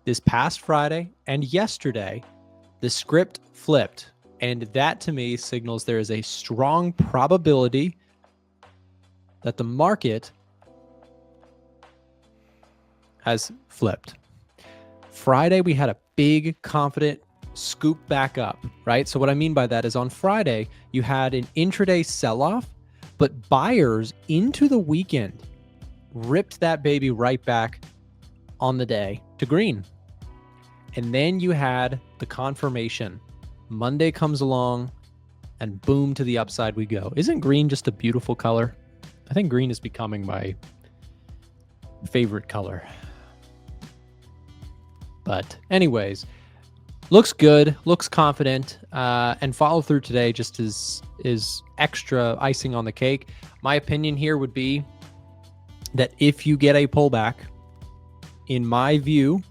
this past Friday and yesterday, the script flipped. And that to me signals there is a strong probability that the market has flipped. Friday, we had a big confident scoop back up, right? So what I mean by that is on Friday, you had an intraday sell-off, but buyers into the weekend ripped that baby right back on the day to green. And then you had the confirmation. Monday comes along and boom, to the upside we go. Isn't green just a beautiful color? I think green is becoming my favorite color. But anyways, looks good, looks confident, and follow through today just is extra icing on the cake. My opinion here would be that if you get a pullback, in my view,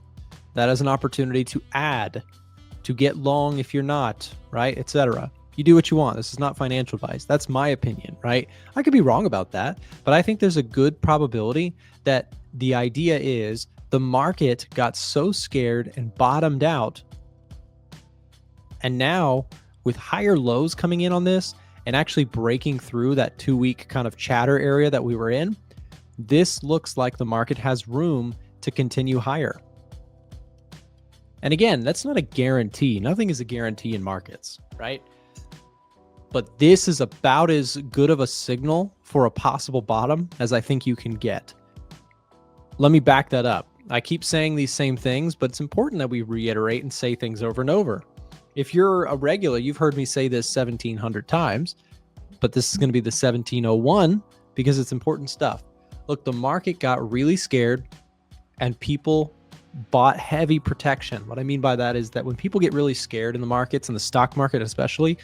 that is an opportunity to add, to get long if you're not, right, etc. You do what you want. This is not financial advice. That's my opinion, right? I could be wrong about that, but I think there's a good probability that the idea is the market got so scared and bottomed out. And now with higher lows coming in on this and actually breaking through that 2-week kind of chatter area that we were in, this looks like the market has room to continue higher. And again, that's not a guarantee. Nothing is a guarantee in markets, right? But this is about as good of a signal for a possible bottom as I think you can get. Let me back that up. I keep saying these same things, but it's important that we reiterate and say things over and over. If you're a regular, you've heard me say this 1,700 times, but this is going to be the 1701 because it's important stuff. Look, the market got really scared and people bought heavy protection. What I mean by that is that when people get really scared in the markets, in the stock market especially,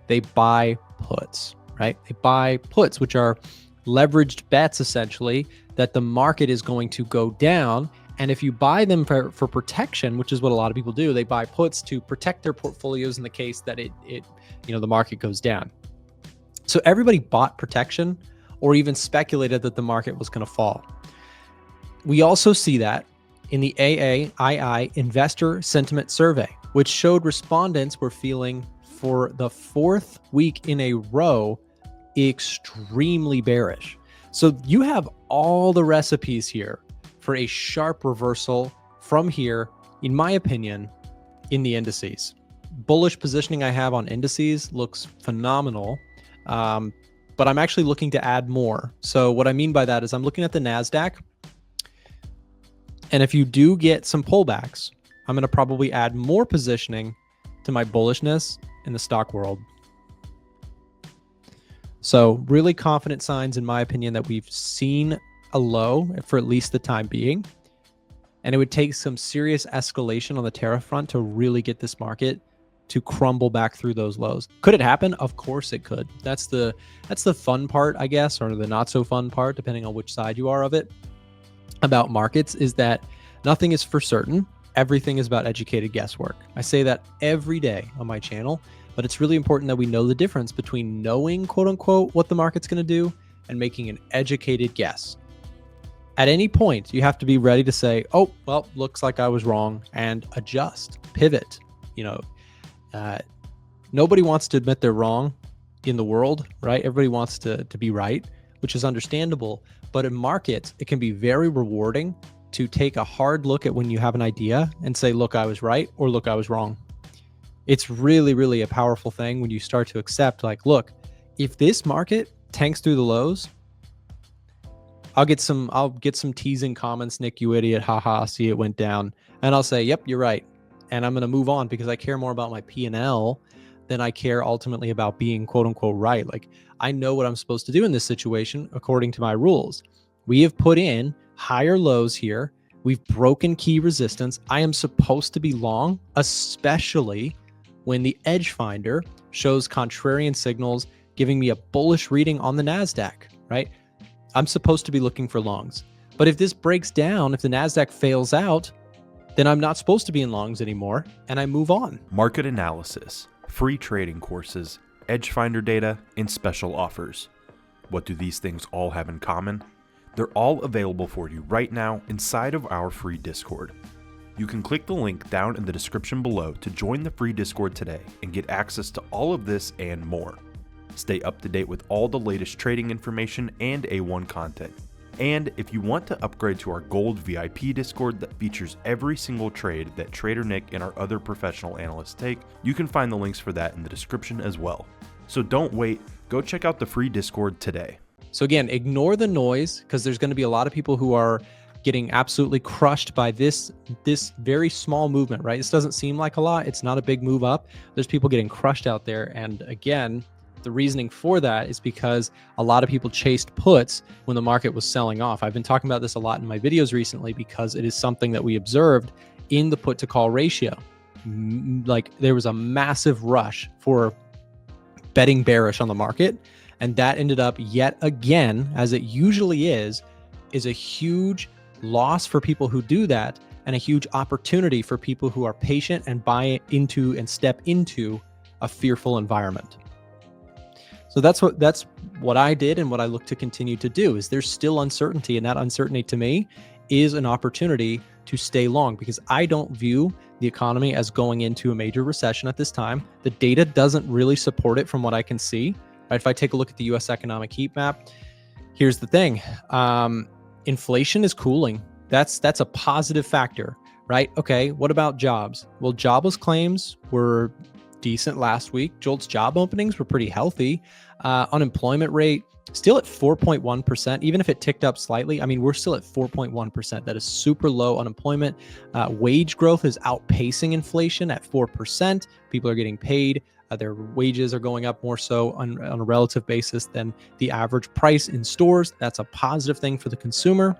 they buy puts, right? They buy puts, which are leveraged bets essentially that the market is going to go down. And if you buy them for protection, which is what a lot of people do, they buy puts to protect their portfolios in the case that the market goes down. So everybody bought protection or even speculated that the market was going to fall. We also see that in the AAII Investor Sentiment Survey, which showed respondents were feeling for the 4th week in a row extremely bearish. So you have all the recipes here for a sharp reversal from here, in my opinion, in the indices. Bullish positioning I have on indices looks phenomenal, but I'm actually looking to add more. So what I mean by that is I'm looking at the NASDAQ, and if you do get some pullbacks, I'm going to probably add more positioning to my bullishness in the stock world. So really confident signs, in my opinion, that we've seen a low for at least the time being. And it would take some serious escalation on the tariff front to really get this market to crumble back through those lows. Could it happen? Of course it could. That's the fun part, I guess, or the not so fun part, depending on which side you are of it, about markets, is that nothing is for certain. Everything is about educated guesswork. I say that every day on my channel, but it's really important that we know the difference between knowing, quote unquote, what the market's going to do and making an educated guess. At any point, you have to be ready to say, oh, well, looks like I was wrong, and adjust, pivot. Nobody wants to admit they're wrong in the world, right? Everybody wants to be right, which is understandable. But in markets, it can be very rewarding to take a hard look at when you have an idea and say, look, I was right, or look, I was wrong. It's really, really a powerful thing when you start to accept, like, look, if this market tanks through the lows, I'll get some teasing comments, Nick, you idiot, haha, see it went down. And I'll say, yep, you're right. And I'm going to move on because I care more about my P&L than I care ultimately about being quote unquote right. Like, I know what I'm supposed to do in this situation according to my rules. We have put in higher lows here. We've broken key resistance. I am supposed to be long, especially when the edge finder shows contrarian signals, giving me a bullish reading on the NASDAQ, right? I'm supposed to be looking for longs. But if this breaks down, if the NASDAQ fails out, then I'm not supposed to be in longs anymore, and I move on. Market analysis, free trading courses, edge finder data, and special offers. What do these things all have in common? They're all available for you right now inside of our free Discord. You can click the link down in the description below to join the free Discord today and get access to all of this and more. Stay up to date with all the latest trading information and A1 content. And if you want to upgrade to our Gold VIP Discord that features every single trade that Trader Nick and our other professional analysts take, you can find the links for that in the description as well. So don't wait, go check out the free Discord today. So again, ignore the noise, because there's going to be a lot of people who are getting absolutely crushed by this very small movement, right? This doesn't seem like a lot. It's not a big move up. There's people getting crushed out there. And again, the reasoning for that is because a lot of people chased puts when the market was selling off. I've been talking about this a lot in my videos recently because it is something that we observed in the put to call ratio. Like there was a massive rush for betting bearish on the market. And that ended up yet again, as it usually is a huge loss for people who do that and a huge opportunity for people who are patient and buy into and step into a fearful environment. So that's what I did and what I look to continue to do. Is there's still uncertainty, and that uncertainty to me is an opportunity to stay long, because I don't view the economy as going into a major recession at this time. The data doesn't really support it from what I can see. Right? If I take a look at the US Economic Heatmap, here's the thing. Inflation is cooling. That's a positive factor, right? Okay, what about jobs? Well, jobless claims were decent last week. JOLTS job openings were pretty healthy. Unemployment rate still at 4.1%, even if it ticked up slightly. I mean, we're still at 4.1%. That is super low unemployment. Wage growth is outpacing inflation at 4%. People are getting paid. Their wages are going up more so on a relative basis than the average price in stores. That's a positive thing for the consumer.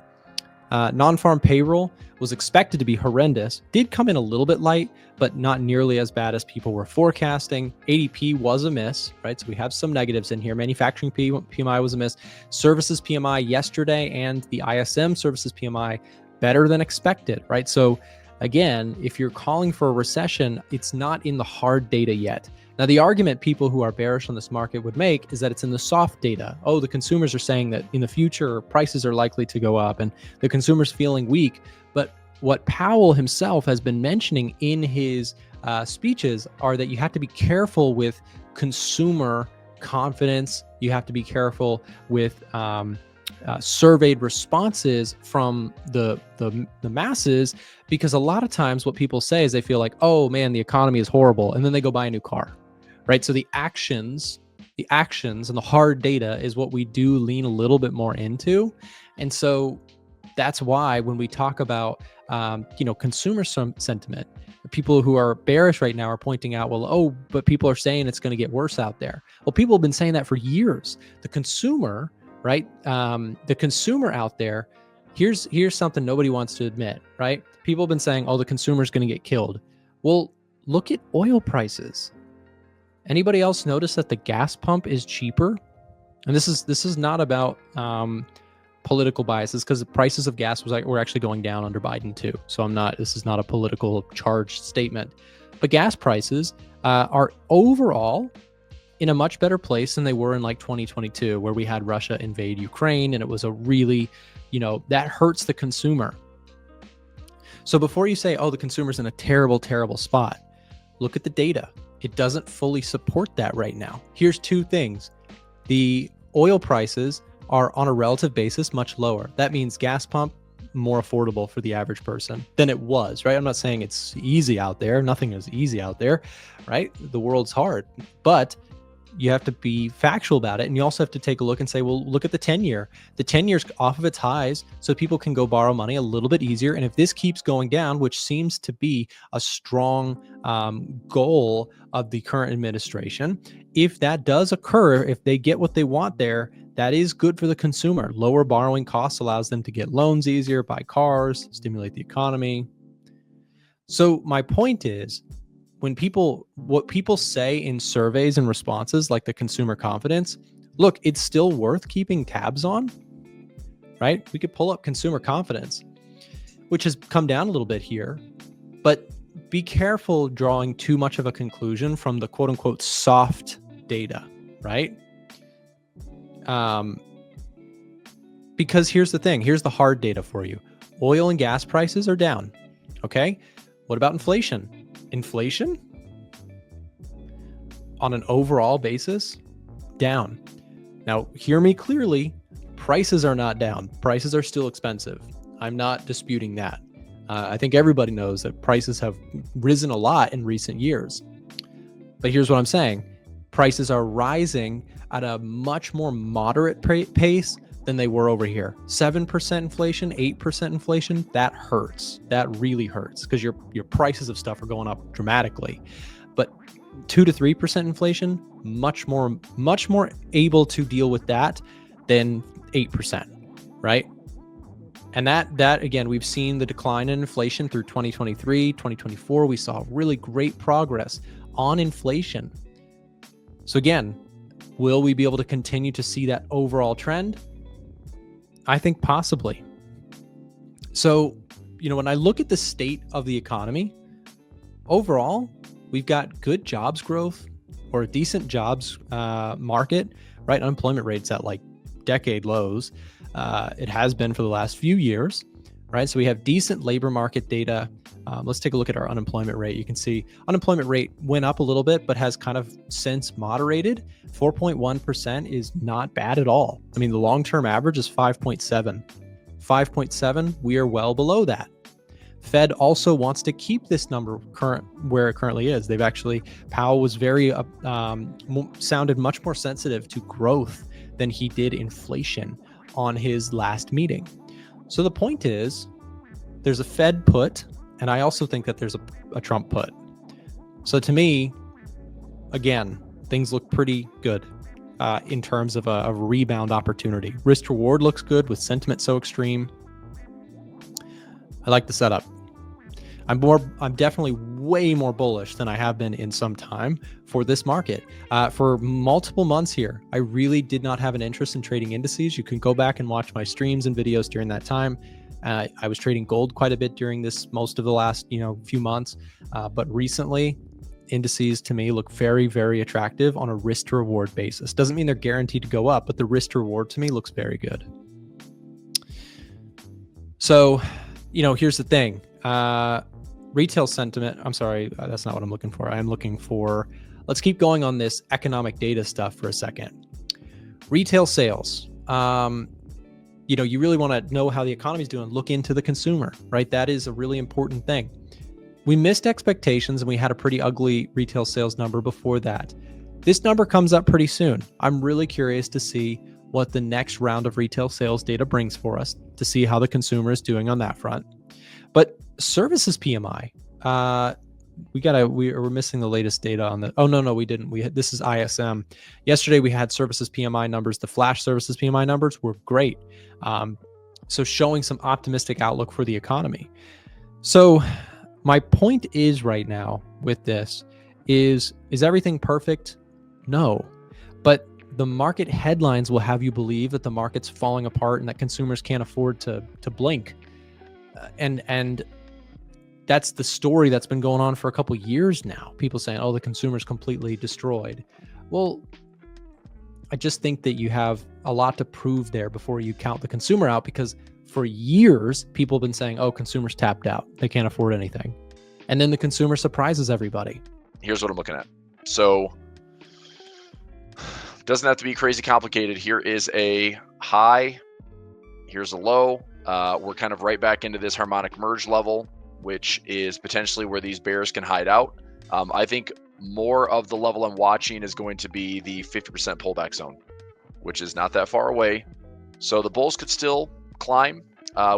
Non-farm payroll was expected to be horrendous. Did come in a little bit light, but not nearly as bad as people were forecasting. ADP was a miss, right? So we have some negatives in here. Manufacturing PMI was a miss. Services PMI yesterday and the ISM services PMI better than expected, right? So again, if you're calling for a recession, it's not in the hard data yet. Now, the argument people who are bearish on this market would make is that it's in the soft data. Oh, the consumers are saying that in the future, prices are likely to go up and the consumer's feeling weak. But what Powell himself has been mentioning in his speeches are that you have to be careful with consumer confidence. You have to be careful with surveyed responses from the masses, because a lot of times what people say is they feel like, oh man, the economy is horrible, and then they go buy a new car, right? So the actions and the hard data is what we do lean a little bit more into. And so that's why when we talk about consumer sentiment, people who are bearish right now are pointing out, well, oh, but people are saying it's going to get worse out there. Well, people have been saying that for years. The consumer, right? The consumer out there, here's something nobody wants to admit, right? People have been saying, oh, the consumer's going to get killed. Well, look at oil prices. Anybody else notice that the gas pump is cheaper? And this is not about political biases, because the prices of gas were actually going down under Biden too. So this is not a political charged statement, but gas prices are overall in a much better place than they were in like 2022, where we had Russia invade Ukraine, and it was a really, that hurts the consumer. So before you say, oh, the consumer's in a terrible, terrible spot, look at the data. It doesn't fully support that right now. Here's two things. The oil prices are on a relative basis much lower. That means gas pump more affordable for the average person than it was, right? I'm not saying it's easy out there. Nothing is easy out there, right? The world's hard, but you have to be factual about it. And you also have to take a look and say, well, look at the 10-year. The 10-year's off of its highs, so people can go borrow money a little bit easier. And if this keeps going down, which seems to be a strong goal of the current administration, if that does occur, if they get what they want there, that is good for the consumer. Lower borrowing costs allows them to get loans easier, buy cars, stimulate the economy. So my point is, what people say in surveys and responses, like the consumer confidence, look, it's still worth keeping tabs on, right? We could pull up consumer confidence, which has come down a little bit here, but be careful drawing too much of a conclusion from the quote unquote soft data, right? Because here's the thing, here's the hard data for you. Oil and gas prices are down. Okay. What about inflation? Inflation on an overall basis, down. Now, hear me clearly. Prices are not down. Prices are still expensive. I'm not disputing that. I think everybody knows that prices have risen a lot in recent years. But here's what I'm saying. Prices are rising at a much more moderate pace than they were over here. 7% inflation, 8% inflation, that hurts. That really hurts because your prices of stuff are going up dramatically. But 2 to 3% inflation, much more able to deal with that than 8%, right? And that again, we've seen the decline in inflation through 2023, 2024. We saw really great progress on inflation. So again, will we be able to continue to see that overall trend? I think possibly. So, when I look at the state of the economy, overall, we've got good jobs growth or a decent jobs market, right? Unemployment rates at like decade lows. It has been for the last few years, right? So we have decent labor market data. Let's take a look at our unemployment rate. You can see unemployment rate went up a little bit, but has kind of since moderated. 4.1% is not bad at all. I mean, the long-term average is 5.7. 5.7, we are well below that. Fed also wants to keep this number where it currently is. They've actually, Powell was sounded much more sensitive to growth than he did inflation on his last meeting. So the point is, there's a Fed put, and I also think that there's a Trump put. So to me, again, things look pretty good in terms of a rebound opportunity. Risk to reward looks good with sentiment so extreme. I like the setup. I'm definitely way more bullish than I have been in some time for this market. For multiple months here, I really did not have an interest in trading indices. You can go back and watch my streams and videos during that time. I was trading gold quite a bit during most of the last few months, but recently, indices to me look very, very attractive on a risk to reward basis. Doesn't mean they're guaranteed to go up, but the risk to reward to me looks very good. So, here's the thing. Retail sentiment, I'm sorry, that's not what I'm looking for. I'm looking for, let's keep going on this economic data stuff for a second. Retail sales. You really want to know how the economy is doing. Look into the consumer, right? That is a really important thing. We missed expectations and we had a pretty ugly retail sales number before that. This number comes up pretty soon. I'm really curious to see what the next round of retail sales data brings for us to see how the consumer is doing on that front. But services PMI, we're missing the latest data on the. Oh no, we didn't. This is ISM. Yesterday we had services PMI numbers. The flash services PMI numbers were great. So showing some optimistic outlook for the economy. So my point is right now with this is everything perfect? No, but the market headlines will have you believe that the market's falling apart and that consumers can't afford to blink. And that's the story that's been going on for a couple years now. People saying, oh, the consumer's completely destroyed. Well, I just think that you have a lot to prove there before you count the consumer out, because for years, people have been saying, oh, consumers tapped out. They can't afford anything. And then the consumer surprises everybody. Here's what I'm looking at. So doesn't have to be crazy complicated. Here is a high. Here's a low. We're kind of right back into this harmonic merge level, which is potentially where these bears can hide out. I think more of the level I'm watching is going to be the 50% pullback zone, which is not that far away. So the bulls could still climb.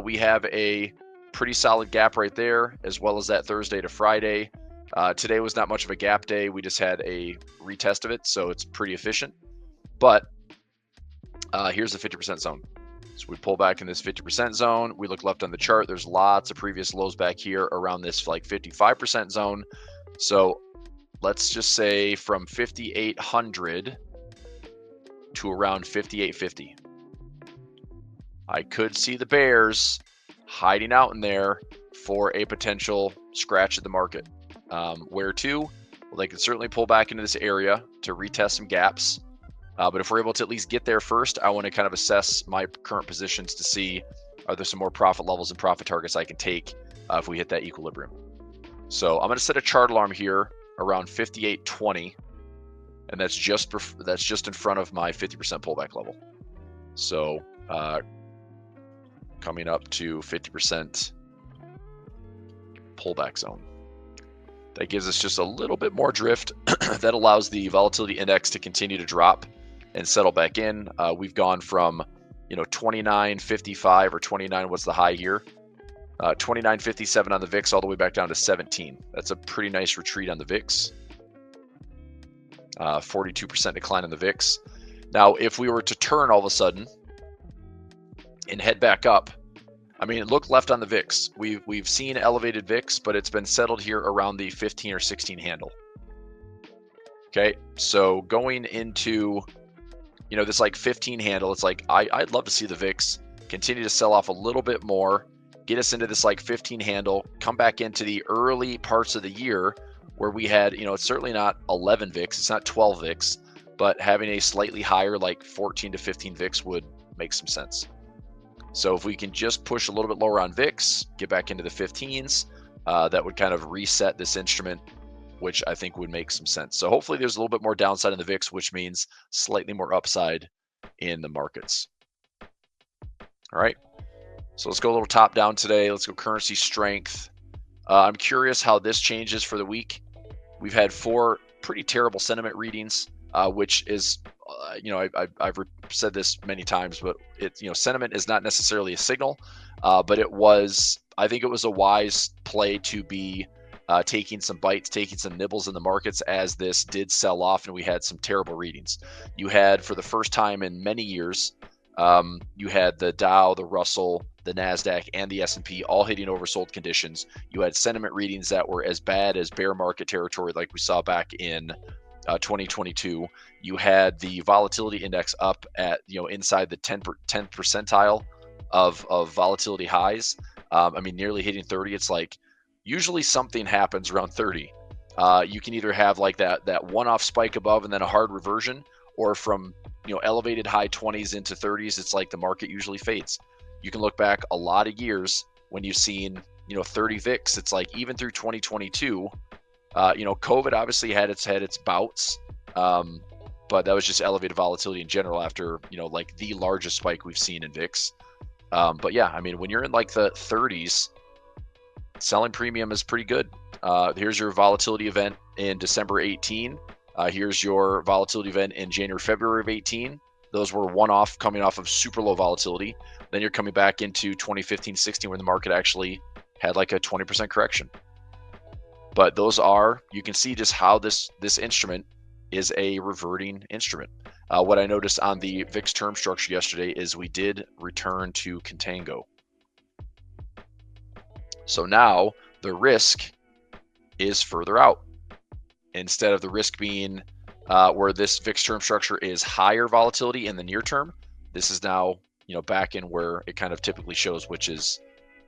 We have a pretty solid gap right there, as well as that Thursday to Friday. Today was not much of a gap day. We just had a retest of it, so it's pretty efficient. But here's the 50% zone. So we pull back in this 50% zone. We look left on the chart. There's lots of previous lows back here around this like 55% zone. So let's just say from 5,800 to around 5,850. I could see the bears hiding out in there for a potential scratch at the market. Where to? Well, they can certainly pull back into this area to retest some gaps. But if we're able to at least get there first, I want to kind of assess my current positions to see, are there some more profit levels and profit targets I can take if we hit that equilibrium. So I'm going to set a chart alarm here around 58.20, and that's just in front of my 50% pullback level. So coming up to 50% pullback zone. That gives us just a little bit more drift. That allows the volatility index to continue to drop and settle back in. We've gone from 29.55 or 29 was the high here. 29.57 on the VIX all the way back down to 17. That's a pretty nice retreat on the VIX. 42% decline on the VIX. Now, if we were to turn all of a sudden and head back up, I mean, look left on the VIX. We've seen elevated VIX, but it's been settled here around the 15 or 16 handle. Okay, so going into this like 15 handle, it's like I'd love to see the VIX continue to sell off a little bit more, get us into this like 15 handle, come back into the early parts of the year where we had, it's certainly not 11 VIX, it's not 12 VIX, but having a slightly higher like 14 to 15 VIX would make some sense. So if we can just push a little bit lower on VIX, get back into the 15s, that would kind of reset this instrument, which I think would make some sense. So hopefully there's a little bit more downside in the VIX, which means slightly more upside in the markets. All right. So let's go a little top down today. Let's go currency strength. I'm curious how this changes for the week. We've had 4 pretty terrible sentiment readings, which is, I've said this many times, but sentiment is not necessarily a signal, but I think it was a wise play to be taking some bites, taking some nibbles in the markets as this did sell off and we had some terrible readings. You had, for the first time in many years, you had the Dow, the Russell, the NASDAQ, and the S&P all hitting oversold conditions. You had sentiment readings that were as bad as bear market territory like we saw back in 2022. You had the volatility index up at, inside the 10 percentile of volatility highs. Nearly hitting 30. It's like usually something happens around 30. You can either have like that one-off spike above and then a hard reversion, or from elevated high 20s into 30s, it's like the market usually fades. You can look back a lot of years when you've seen 30 VIX. It's like even through 2022, COVID obviously had its bouts, but that was just elevated volatility in general after like the largest spike we've seen in VIX. But yeah, when you're in like the 30s, selling premium is pretty good. Here's your volatility event in December 18. Here's your volatility event in January, February of 18. Those were one-off, coming off of super low volatility. Then you're coming back into 2015, 16, where the market actually had like a 20% correction. But you can see just how this instrument is a reverting instrument. What I noticed on the VIX term structure yesterday is we did return to contango. So now the risk is further out. Instead of the risk being where this VIX term structure is higher volatility in the near term, this is now back in where it kind of typically shows, which is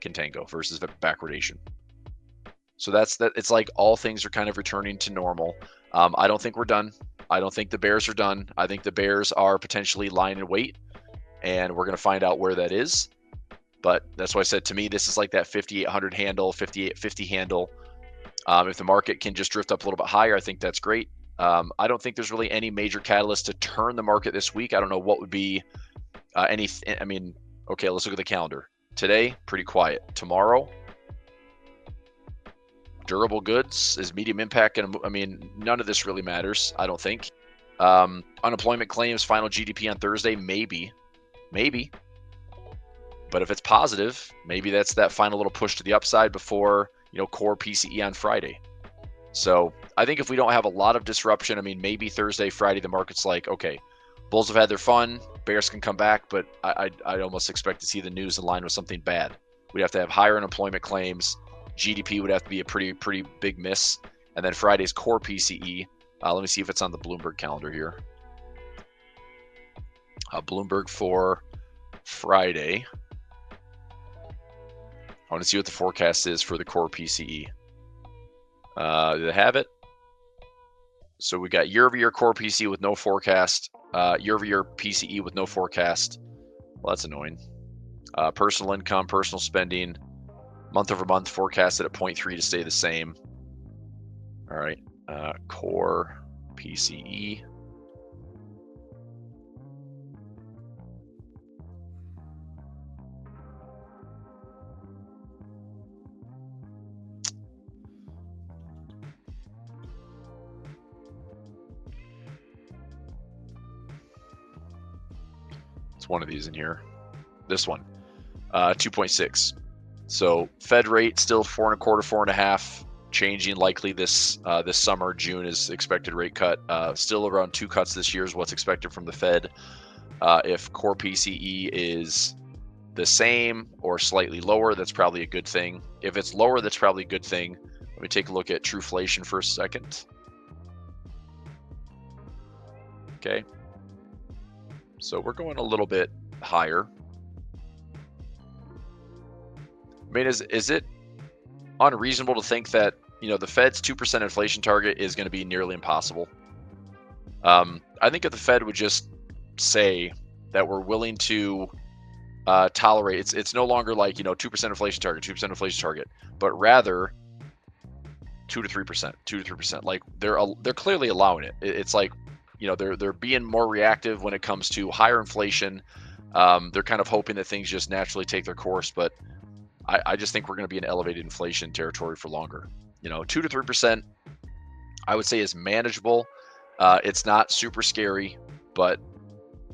contango versus backwardation. So that's that. It's like all things are kind of returning to normal. I don't think we're done. I don't think the bears are done. I think the bears are potentially lying in wait, and we're going to find out where that is. But that's why I said, to me, this is like that 5,800 handle, 5,850 handle. If the market can just drift up a little bit higher, I think that's great. I don't think there's really any major catalyst to turn the market this week. I don't know what would be okay, let's look at the calendar. Today, pretty quiet. Tomorrow, durable goods is medium impact, and none of this really matters, I don't think. Unemployment claims, final GDP on Thursday, maybe. But if it's positive, maybe that's that final little push to the upside before core PCE on Friday. So I think if we don't have a lot of disruption, maybe Thursday, Friday, the market's like, okay, bulls have had their fun, bears can come back, but I'd almost expect to see the news in line with something bad. We'd have to have higher unemployment claims. GDP would have to be a pretty big miss. And then Friday's core PCE. Let me see if it's on the Bloomberg calendar here. Bloomberg for Friday. I want to see what the forecast is for the core PCE. Do they have it? So we got year-over-year core PCE with no forecast. Year-over-year PCE with no forecast. Well, that's annoying. Personal income, personal spending. Month over month forecasted at 0.3 to stay the same. All right, core PCE. It's one of these in here. This one, 2.6. So Fed rate still 4.25, 4.5. Changing likely this summer. June is expected rate cut. Still around 2 cuts this year is what's expected from the Fed. If core PCE is the same or slightly lower, that's probably a good thing. If it's lower, that's probably a good thing. Let me take a look at trueflation for a second. Okay. So we're going a little bit higher. I mean, is it unreasonable to think that, you know, the Fed's 2% inflation target is going to be nearly impossible? I think if the Fed would just say that we're willing to tolerate, it's no longer like, you know, 2% inflation target, 2% inflation target, but rather 2 to 3%, 2 to 3%. Like they're clearly allowing it. It's like, you know, they're being more reactive when it comes to higher inflation. They're kind of hoping that things just naturally take their course, but I just think we're going to be in elevated inflation territory for longer. You know, 2 to 3%, I would say is manageable. It's not super scary, but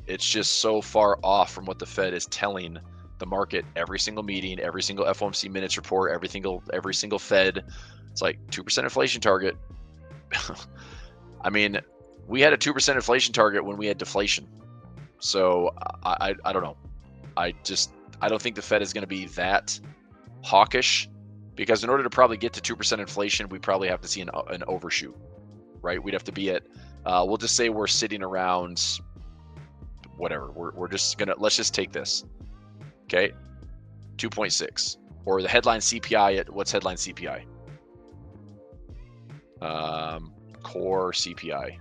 it's just so far off from what the Fed is telling the market every single meeting, every single FOMC minutes report, every single Fed. It's like 2% inflation target. I mean, we had a 2% inflation target when we had deflation. So I don't know. I don't think the Fed is going to be that hawkish, because in order to probably get to 2% inflation, we probably have to see an overshoot, right? We'd have to be at, we'll just say we're sitting around whatever. We're just going to, let's just take this. Okay. 2.6, or the headline CPI at, what's headline CPI? Core CPI.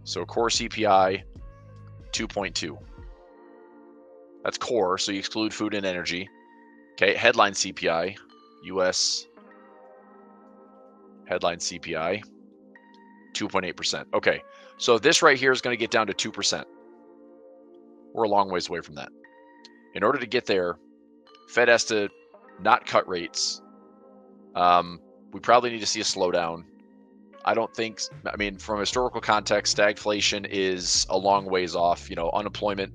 So core CPI, 2.2. That's core, so you exclude food and energy. Okay, headline CPI, US headline CPI, 2.8%. Okay, so this right here is going to get down to 2%. We're a long ways away from that. In order to get there, Fed has to not cut rates. We probably need to see a slowdown. I don't think, I mean, from historical context, stagflation is a long ways off. You know, unemployment,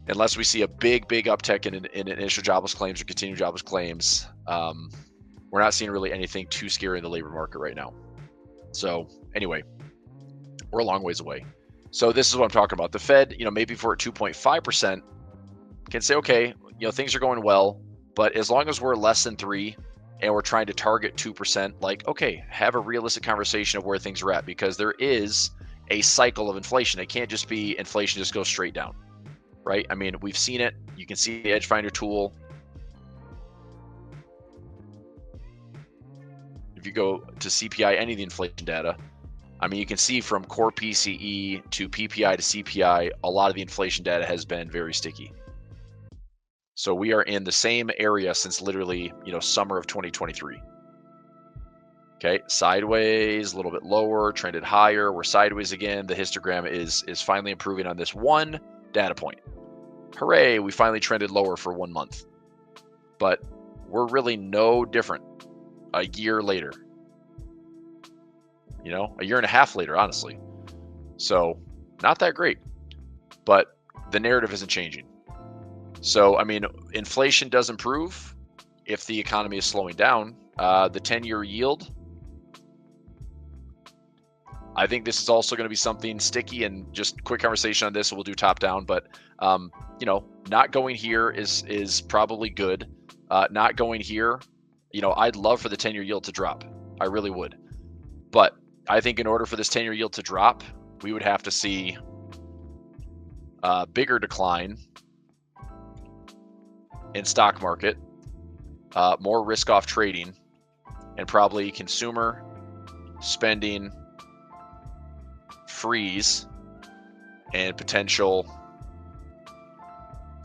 unless we see a big uptick in initial jobless claims or continued jobless claims, we're not seeing really anything too scary in the labor market right now. So anyway, we're a long ways away. So this is what I'm talking about. The Fed, you know, maybe for 2.5% can say, okay, you know, things are going well, but as long as we're less than 3 and we're trying to target 2%, like, okay, have a realistic conversation of where things are at, because there is a cycle of inflation. It can't just be inflation just goes straight down, right? I mean, we've seen it. You can see the Edge Finder tool. If you go to CPI, any of the inflation data, I mean, you can see from core PCE to PPI to CPI, a lot of the inflation data has been very sticky. So we are in the same area since literally, you know, summer of 2023. Okay, sideways, a little bit lower, trended higher. We're sideways again. The histogram is finally improving on this one data point. Hooray, we finally trended lower for 1 month. But we're really no different a year later. You know, a year and a half later, honestly. So not that great, but the narrative isn't changing. So, I mean, inflation does improve if the economy is slowing down. The 10-year yield, I think this is also going to be something sticky, and just quick conversation on this. We'll do top down, but, you know, not going here is probably good. Not going here, you know, I'd love for the 10-year yield to drop. I really would. But I think in order for this 10-year yield to drop, we would have to see a bigger decline in stock market, more risk-off trading, and probably consumer spending freeze and potential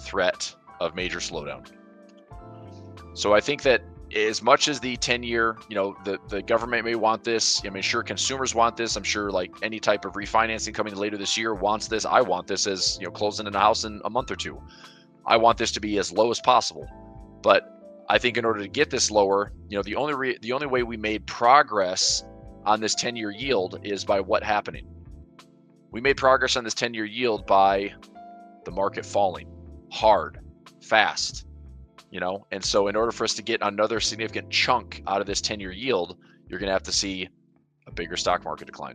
threat of major slowdown. So I think that as much as the 10-year, the government may want this. I mean, sure, consumers want this. I'm sure like any type of refinancing coming later this year wants this. I want this as, closing in a house in a month or two. I want this to be as low as possible. But I think in order to get this lower, the only way we made progress on this 10-year yield is by what happening. We made progress on this 10-year yield by the market falling hard, fast, and so in order for us to get another significant chunk out of this 10-year yield, you're going to have to see a bigger stock market decline.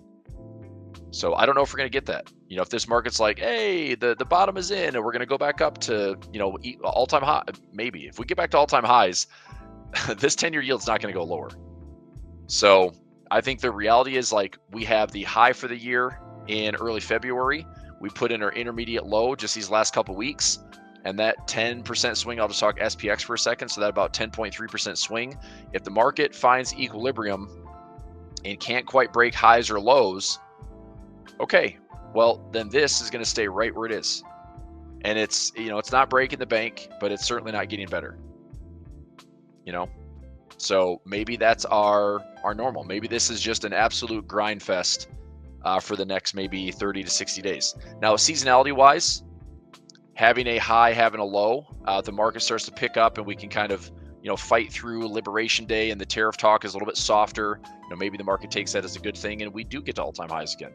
So I don't know if we're going to get that. If this market's like, hey, the bottom is in and we're going to go back up to, all-time high, maybe. If we get back to all-time highs, this 10-year yield's not going to go lower. So I think the reality is like we have the high for the year in early February. We put in our intermediate low just these last couple weeks, and that 10% swing, I'll just talk SPX for a second. So that about 10.3% swing. If the market finds equilibrium and can't quite break highs or lows, okay, well, then this is going to stay right where it is. And it's, it's not breaking the bank, but it's certainly not getting better. So maybe that's our normal. Maybe this is just an absolute grind fest for the next maybe 30 to 60 days. Now, seasonality wise, having a high, having a low, the market starts to pick up and we can kind of, fight through Liberation Day and the tariff talk is a little bit softer. Maybe the market takes that as a good thing and we do get to all-time highs again.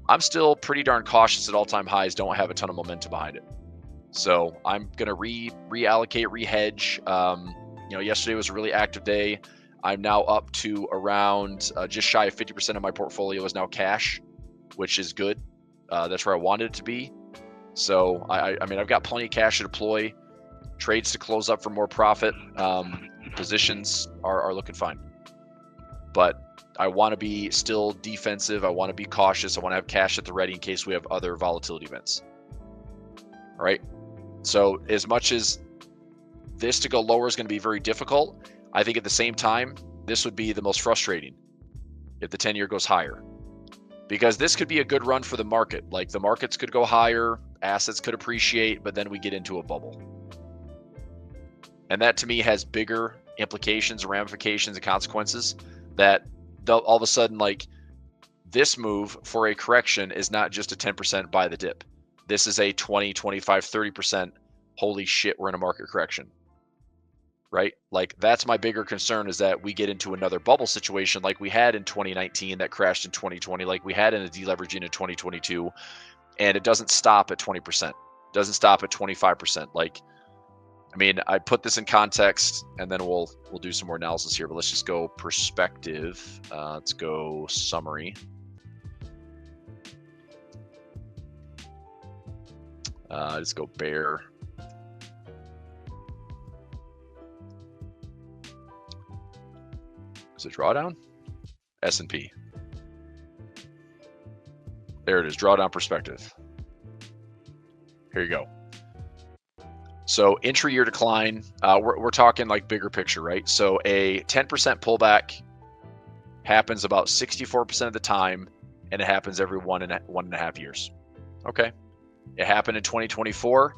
I'm still pretty darn cautious that all-time highs don't have a ton of momentum behind it. So I'm going to reallocate, rehedge. Yesterday was a really active day. I'm now up to around just shy of 50% of my portfolio is now cash, which is good. That's where I wanted it to be. So I mean, I've got plenty of cash to deploy, trades to close up for more profit. Positions are looking fine, but I want to be still defensive. I want to be cautious. I want to have cash at the ready in case we have other volatility events. All right. So as much as this to go lower is going to be very difficult, I think at the same time, this would be the most frustrating if the 10-year goes higher, because this could be a good run for the market. Like the markets could go higher, assets could appreciate, but then we get into a bubble. And that to me has bigger implications, ramifications, and consequences that all of a sudden, like this move for a correction is not just a 10% buy the dip. This is a 20, 25, 30%. Holy shit, we're in a market correction. Right? Like that's my bigger concern, is that we get into another bubble situation like we had in 2019 that crashed in 2020, like we had in a deleveraging in 2022, and it doesn't stop at 20%. It doesn't stop at 25%. Like, I mean, I put this in context and then we'll do some more analysis here, but let's just go perspective. Let's go summary. Let's go bear. Is it drawdown? S&P. There it is, drawdown perspective. Here you go. So intra-year decline, we're talking like bigger picture, right? So a 10% pullback happens about 64% of the time, and it happens every 1.5 years. Okay. It happened in 2024.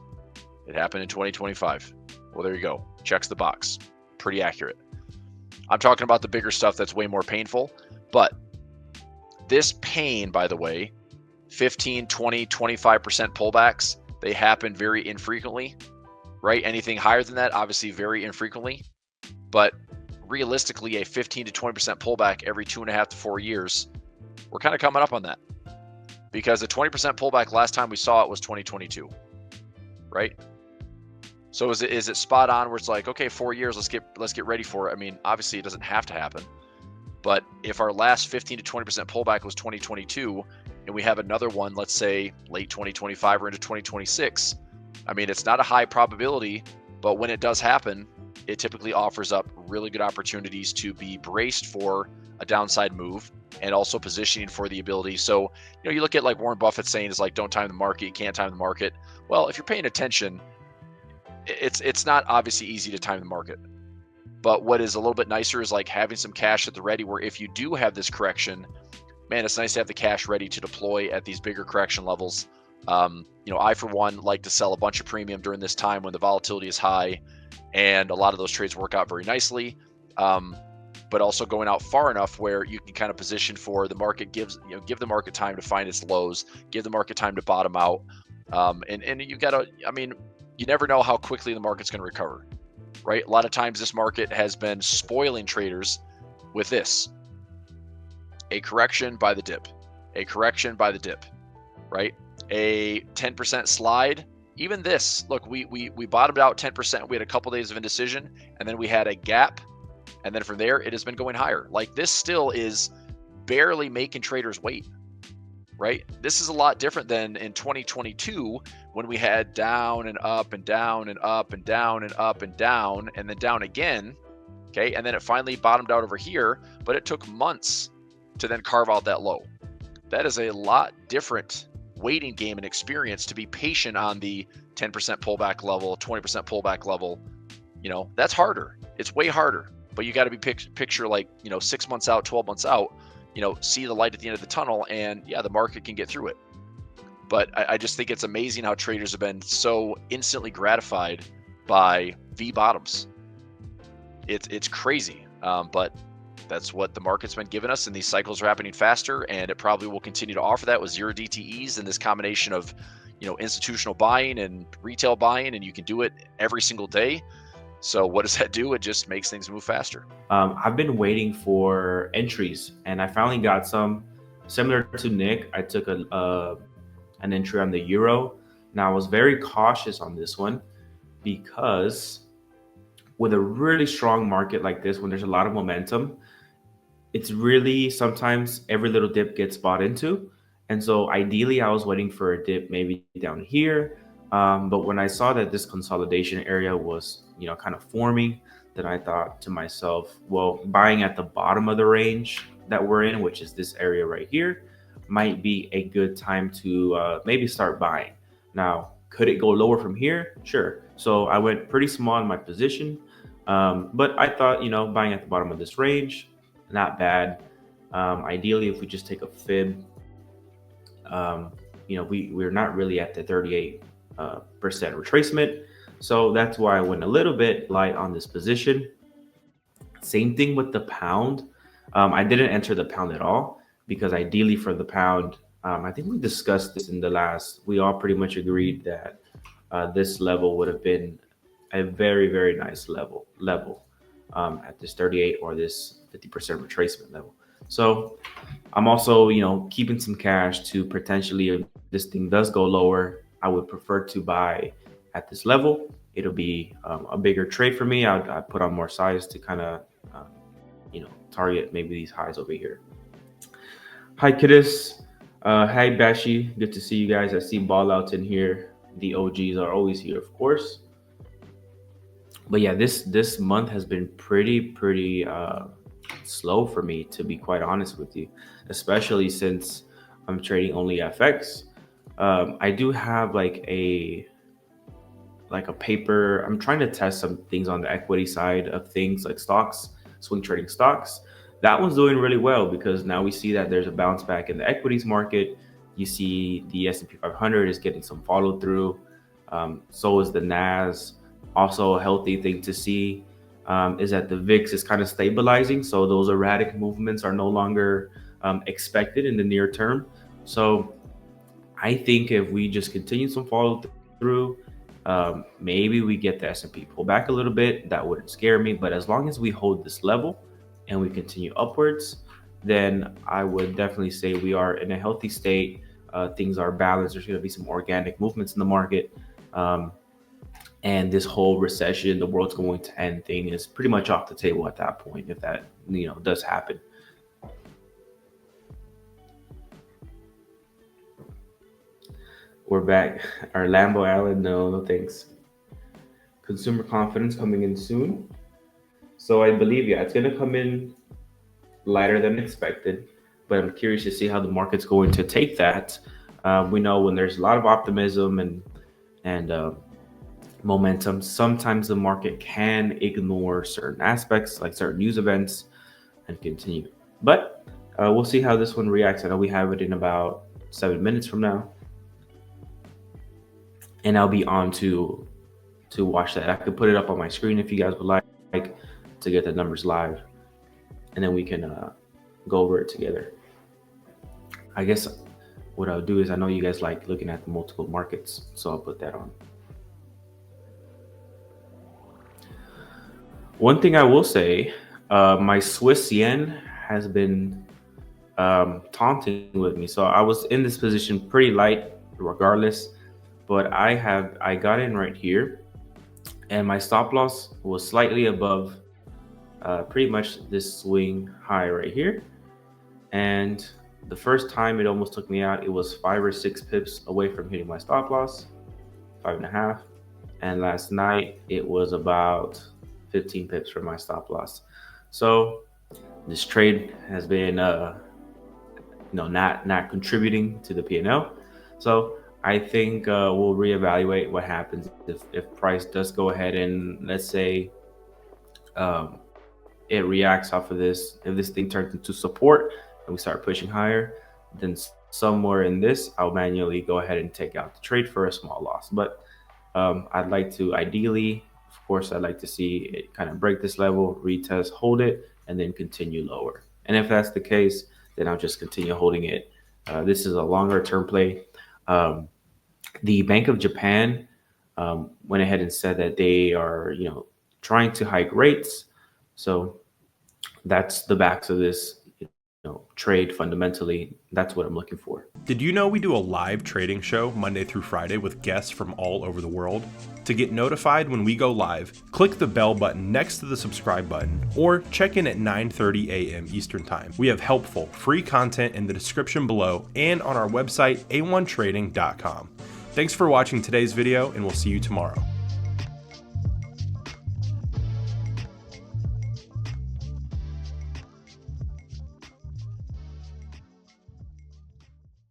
It happened in 2025. Well, there you go. Checks the box. Pretty accurate. I'm talking about the bigger stuff that's way more painful, but this pain, by the way, 15, 20, 25% pullbacks, they happen very infrequently, right? Anything higher than that, obviously very infrequently, but realistically, a 15 to 20% pullback every 2.5 to 4 years, we're kind of coming up on that, because the 20% pullback last time we saw it was 2022, right? So is it spot on where it's like, okay, 4 years, let's get ready for it? I mean, obviously it doesn't have to happen, but if our last 15 to 20% pullback was 2022, and we have another one, let's say late 2025 or into 2026, I mean, it's not a high probability, but when it does happen, it typically offers up really good opportunities to be braced for a downside move and also positioning for the ability. So, you look at like Warren Buffett saying is like, don't time the market, you can't time the market. Well, if you're paying attention, it's not obviously easy to time the market. But what is a little bit nicer is like having some cash at the ready, where if you do have this correction, man, it's nice to have the cash ready to deploy at these bigger correction levels I, for one, like to sell a bunch of premium during this time when the volatility is high, and a lot of those trades work out very nicely. But also going out far enough where you can kind of position for the market give the market time to find its lows, give the market time to bottom out. And you got to, you never know how quickly the market's going to recover, right? A lot of times this market has been spoiling traders with this: a correction by the dip, a correction by the dip, right? A 10% slide. Even this, look, we bottomed out 10%. We had a couple days of indecision, and then we had a gap. And then from there, it has been going higher. Like, this still is barely making traders wait, right? This is a lot different than in 2022 when we had down and up and down and up and down and up and down and then down again. Okay. And then it finally bottomed out over here, but it took months to then carve out that low. That is a lot different waiting game and experience to be patient on the 10% pullback level, 20% pullback level. That's harder. It's way harder. But you got to be picture like, 6 months out, 12 months out, see the light at the end of the tunnel, and yeah, the market can get through it. But I just think it's amazing how traders have been so instantly gratified by V bottoms. It's crazy. But that's what the market's been giving us, and these cycles are happening faster, and it probably will continue to offer that with zero DTEs and this combination of, institutional buying and retail buying, and you can do it every single day. So what does that do? It just makes things move faster. I've been waiting for entries, and I finally got some. Similar to Nick, I took an entry on the euro. Now, I was very cautious on this one because with a really strong market like this, when there's a lot of momentum, it's really sometimes every little dip gets bought into. And so ideally, I was waiting for a dip maybe down here. But when I saw that this consolidation area was, kind of forming, then I thought to myself, well, buying at the bottom of the range that we're in, which is this area right here, might be a good time to maybe start buying. Now, could it go lower from here? Sure. So I went pretty small in my position, but I thought, buying at the bottom of this range, not bad. Ideally, if we just take a fib, we're not really at the 38% retracement. So that's why I went a little bit light on this position. Same thing with the pound. I didn't enter the pound at all because ideally for the pound, I think we discussed this in the last, we all pretty much agreed that this level would have been a very, very nice level at this 38 or this 50% retracement level. So I'm also, keeping some cash to potentially, if this thing does go lower, I would prefer to buy at this level. It'll be a bigger trade for me. I put on more size to kind of, target maybe these highs over here. Hi, Kiddis. Hi, Bashi. Good to see you guys. I see ball outs in here. The OGs are always here, of course. But yeah, this month has been pretty slow for me, to be quite honest with you, especially since I'm trading only FX. I do have like a paper. I'm trying to test some things on the equity side of things, like stocks, swing trading stocks. That one's doing really well because now we see that there's a bounce back in the equities market. You see the S&P 500 is getting some follow through. So is the NAS. Also a healthy thing to see is that the VIX is kind of stabilizing. So those erratic movements are no longer expected in the near term. So I think if we just continue some follow through, maybe we get the S&P pull back a little bit. That wouldn't scare me. But as long as we hold this level and we continue upwards, then I would definitely say we are in a healthy state. Things are balanced. There's going to be some organic movements in the market. And this whole recession, the world's going to end thing is pretty much off the table at that point, if that, does happen. We're back. Our Lambo Allen, no thanks. Consumer confidence coming in soon. So I believe, it's going to come in lighter than expected, but I'm curious to see how the market's going to take that. We know when there's a lot of optimism and momentum, sometimes the market can ignore certain aspects, like certain news events, and continue. But we'll see how this one reacts. I know we have it in about 7 minutes from now. and I'll be on to watch that. I could put it up on my screen if you guys would like to get the numbers live, and then we can go over it together. I guess what I'll do is, I know you guys like looking at the multiple markets, so I'll put that on. One thing I will say, my Swiss yen has been taunting with me. So I was in this position pretty light regardless, but I got in right here, and my stop loss was slightly above pretty much this swing high right here. And the first time it almost took me out, it was 5 or 6 pips away from hitting my stop loss, 5.5. And last night it was about 15 pips from my stop loss. So this trade has been not contributing to the P&L. So I think we'll reevaluate what happens if price does go ahead and, let's say, it reacts off of this. If this thing turns into support and we start pushing higher, then somewhere in this, I'll manually go ahead and take out the trade for a small loss. But I'd like to, ideally, of course, I'd like to see it kind of break this level, retest, hold it, and then continue lower. And if that's the case, then I'll just continue holding it. This is a longer term play. The Bank of Japan went ahead and said that they are, trying to hike rates. So that's the backs of this trade. Fundamentally, that's what I'm looking for. Did you know we do a live trading show Monday through Friday with guests from all over the world? To get notified when we go live, click the bell button next to the subscribe button, or check in at 9:30 a.m. Eastern Time. We have helpful, free content in the description below and on our website, a1trading.com. Thanks for watching today's video, and we'll see you tomorrow.